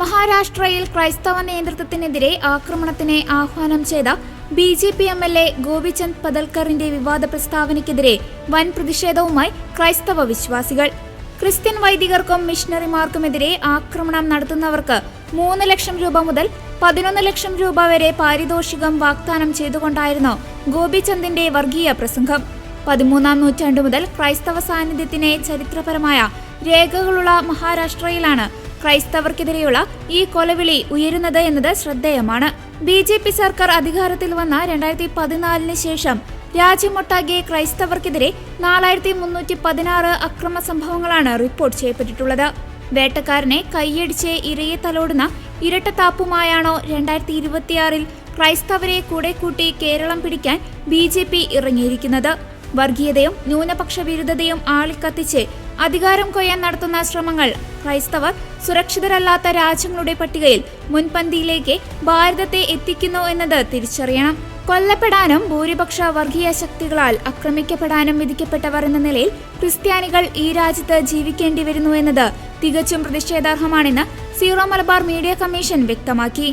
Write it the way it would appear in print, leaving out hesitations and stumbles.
മഹാരാഷ്ട്രയിൽ ക്രൈസ്തവ നേതൃത്വത്തിനെതിരെ ആക്രമണത്തിന് ആഹ്വാനം ചെയ്ത ബി.ജെ.പി. എം.എൽ.എ. ഗോപിചന്ദ് പദൽക്കറിന്റെ വിവാദ പ്രസ്താവനയ്ക്കെതിരെ വൻ പ്രതിഷേധവുമായി ക്രൈസ്തവ വിശ്വാസികൾ. ക്രിസ്ത്യൻ വൈദികർക്കും മിഷണറിമാർക്കുമെതിരെ ആക്രമണം നടത്തുന്നവർക്ക് 3 ലക്ഷം രൂപ മുതൽ 11 ലക്ഷം രൂപ വരെ പാരിതോഷികം വാഗ്ദാനം ചെയ്തുകൊണ്ടായിരുന്നു ഗോപിചന്ദിന്റെ വർഗീയ പ്രസംഗം. 13-ാം നൂറ്റാണ്ടു മുതൽ ക്രൈസ്തവ സാന്നിധ്യത്തിന് ചരിത്രപരമായ രേഖകളുള്ള മഹാരാഷ്ട്രയിലാണ് ക്രൈസ്തവർക്കെതിരെയുള്ള ഈ കൊലവിളി ഉയരുന്നത് എന്നത് ശ്രദ്ധേയമാണ്. ബി.ജെ.പി. സർക്കാർ അധികാരത്തിൽ വന്ന 2014 ശേഷം രാജ്യമൊട്ടാകെ ക്രൈസ്തവർക്കെതിരെ 4316 അക്രമ സംഭവങ്ങളാണ് റിപ്പോർട്ട് ചെയ്യപ്പെട്ടിട്ടുള്ളത്. വേട്ടക്കാരനെ കൈയടിച്ച് ഇരയെ തലോടുന്ന ഇരട്ടത്താപ്പുമായാണോ 2026-ൽ ക്രൈസ്തവരെ കൂടെ കൂട്ടി കേരളം പിടിക്കാൻ ബി.ജെ.പി. ഇറങ്ങിയിരിക്കുന്നത്? വർഗീയതയും ന്യൂനപക്ഷ വിരുദ്ധതയും ആളിക്കത്തിച്ച് അധികാരം കൊയ്യാൻ നടത്തുന്ന ശ്രമങ്ങൾ ക്രൈസ്തവർ സുരക്ഷിതരല്ലാത്ത രാജ്യങ്ങളുടെ പട്ടികയിൽ മുൻപന്തിയിലേക്ക് ഭാരതത്തെ എത്തിക്കുന്നു എന്നത് തിരിച്ചറിയണം. കൊല്ലപ്പെടാനും ഭൂരിപക്ഷ വർഗീയ ശക്തികളാൽ ആക്രമിക്കപ്പെടാനും വിധിക്കപ്പെട്ടവർ എന്ന നിലയിൽ ക്രിസ്ത്യാനികൾ ഈ രാജ്യത്ത് ജീവിക്കേണ്ടി വരുന്നു എന്നത് തികച്ചും പ്രതിഷേധാർഹമാണെന്ന് സീറോ മലബാർ മീഡിയ കമ്മീഷൻ വ്യക്തമാക്കി.